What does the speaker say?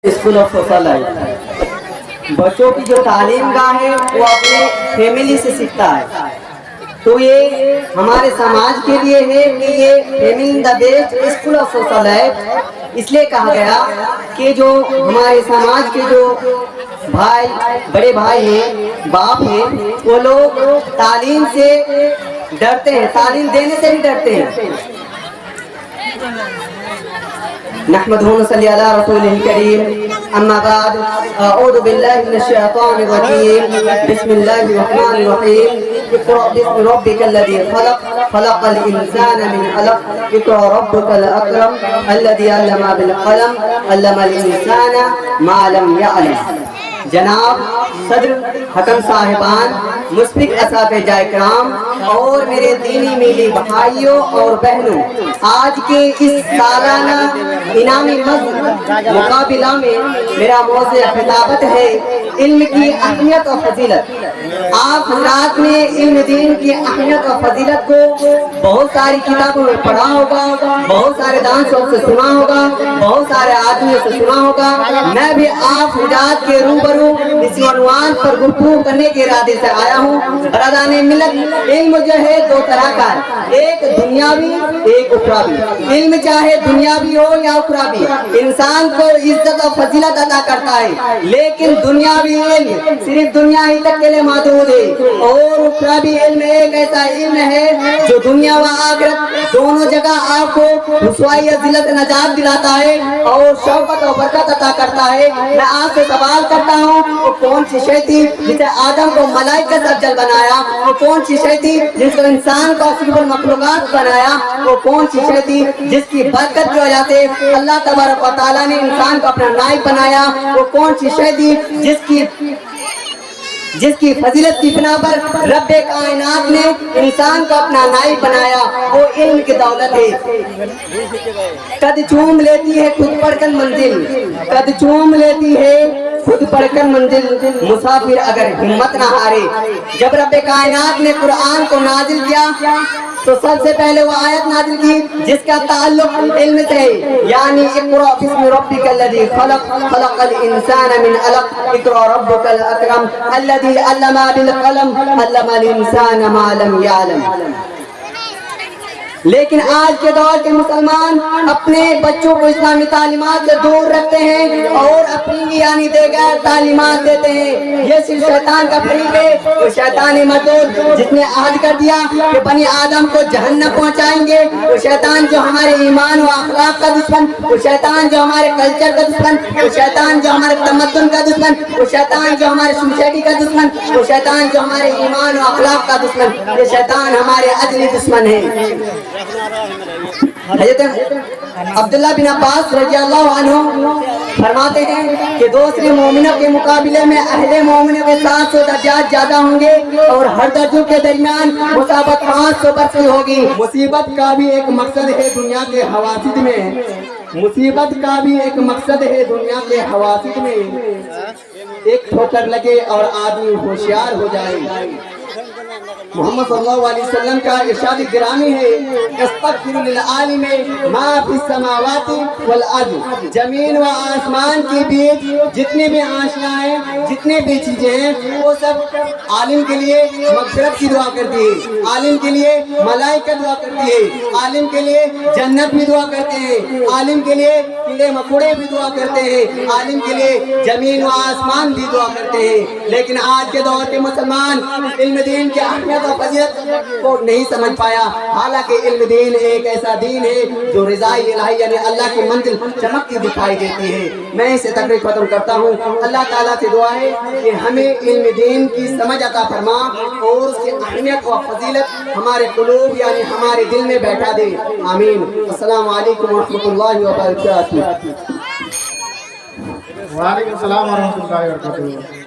School of social life बच्चों की जो तालीम गाह है वो अपने फैमिली से सीखता है। तो ये हमारे समाज के लिए है कि ये family the best school of social life इसलिए कहा गया कि जो हमारे समाज के जो भाई बड़े भाई हैं, बाप हैं, वो लोग तालीम से डरते हैं, तालीम देने से भी डरते हैं। नहमदुहु व नसल्ली अला रसूलिल करीम अम्मा बाद अऊज़ु बिल्लाहि मिनश शैतानिर रजीम बिस्मिल्लाहिर रहमानिर रहीम इक़रा बिस्मि रब्बिकल लज़ी खलक़ खलक़ल इंसाना मिन अलक़ इक़रा रब्बुकल अकरम अल्लज़ी अल्लमा बिल क़लम अल्लमल इंसाना मा लम यअलम। जनाब सदर हकम साहिबान, मुस्बिक असातिज़ाए किराम और मेरे दीनी मीली भाइयों और बहनों, आज के इस सालाना इनामी मुकाबिला में मेरा मौज़ू खिताबत है इल्म की अहमियत और फजीलत। आप हज़रात ने इल्म दीन की अहमियत और फजीलत को बहुत सारी किताबों में पढ़ा होगा, बहुत सारे दानशों से सुना होगा, बहुत सारे आदमियों से सुना होगा। मैं भी आप हज़रात के रूबरू इस उन्वान पर गुफ्तगू करने के इरादे से आया हूँ। बरादाने मिलत, इल्म जो है दो तरह का है, एक दुनियावी एक उखरावी। इल्म चाहे दुनियावी हो या उखरावी इंसान को इज्जत और फजीलत अता करता है, लेकिन दुनियावी इल्म सिर्फ दुनिया ही तक के लिए महदूद है और उखरावी इल्म एक ऐसा इल्म है जो दुनिया व आखिरत दोनों जगह आपको रुसवाई और जिल्लत नजात दिलाता है और शौकत और बरकत अता करता है। मैं आपसे सवाल करता हूँ, वो कौन सी शय थी जिसे आदम को मलाइका से अफजल बनाया? वो कौन सी शय थी जिसको इंसान को अशरफुल मखलूकात बनाया? वो कौन सी शय थी जिसकी बरकत की वजह से अल्लाह तबारक व तआला ने इंसान को अपना नाइब बनाया? वो कौन सी शय थी जिसकी फजीलत की बिना पर रब्बे कायनात ने इंसान को अपना नाइब बनाया? वो इल्म की दौलत है। कद चूम लेती है खुद पढ़कर मंजिल, कद चूम लेती है खुद पढ़कर मंजिल, मुसाफिर अगर हिम्मत न हारे। जब रब्बे कायनात ने कुरान को नाजिल किया तो सबसे पहले वो आयत नाजिल की जिसका ताल्लुक इल्म से है, यानी इक़रा बिस्मि रब्बिकल लज़ी खलक़ खलक़ल इंसाना मिन अलक़ इक़रा रब्बुकल अकरम अल्लज़ी अल्लमा बिल क़लम अल्लमल इंसाना मा लम यअलम। लेकिन आज के दौर के मुसलमान अपने बच्चों को इस्लामी तालीमात से दूर रखते हैं और अपनी यानी देगर तालीमात देते हैं। ये सिर्फ शैतान का फरीक है, वो शैतानी मजदूर जिसने आहद कर दिया कि बनी आदम को जहन्नम पहुंचाएंगे। वो शैतान जो हमारे ईमान व अखलाक का दुश्मन, वो शैतान जो हमारे कल्चर का दुश्मन, वो शैतान जो हमारे तमद्दुन का दुश्मन, वो शैतान जो हमारे सोसाइटी का दुश्मन, वो शैतान जो हमारे ईमान व अखलाक का दुश्मन, ये शैतान हमारे अजली दुश्मन है। अब्दुल्लाह बिन अब्बास रज़ियल्लाहु अन्हु फरमाते हैं कि दूसरे मोमिनों के मुकाबले में अहले मोमिनों के 700 दर्जात ज्यादा होंगे और हर दर्जों के दरमियान मुसाबत 500 बरस की होगी। मुसीबत का भी एक मकसद है दुनिया के हवासिद में, मुसीबत का भी एक मकसद है दुनिया के हवासिद में, एक ठोकर लगे और आदमी होशियार हो जाए। मोहम्मद सल्लल्लाहु अलैहि वसल्लम का इरशाद गिरामी है, इस्तग़फिरु लिल आलिमी मा फिस समावाति वल अर्ज़। जमीन व आसमान के बीच जितने भी आशियाँ हैं, जितने भी चीजें हैं, वो सब आलिम के लिए मग़फ़िरत की दुआ करती है, आलिम के लिए मलाइका दुआ करती है, आलिम के लिए जन्नत भी दुआ करते हैं, आलिम के लिए कीड़े मकोड़े भी दुआ करते हैं, आलिम के लिए जमीन व आसमान भी दुआ करते हैं। लेकिन आज के दौर के मुसलमान इल्म दीन की अहमियत और फजीलत को नहीं समझ पाया। हालांकि इल्म दीन एक ऐसा दीन है जो रिज़ाए इलाही यानी अल्लाह की मंजिल चमकती दिखाई देती है। मैं इसे तकरीर खत्म करता हूँ। अल्लाह ताला से दुआ है कि हमें इल्म दीन की समझ अता फरमा और उसकी अहमियत और फजीलत हमारे कुलूब यानी हमारे दिल में बैठा दे। आमीन। अस्सलामु अलैकुम व रहमतुल्लाहि व बरकातुहू। वालेकुम सलाम व रहमतुल्लाहि व बरकातुहू।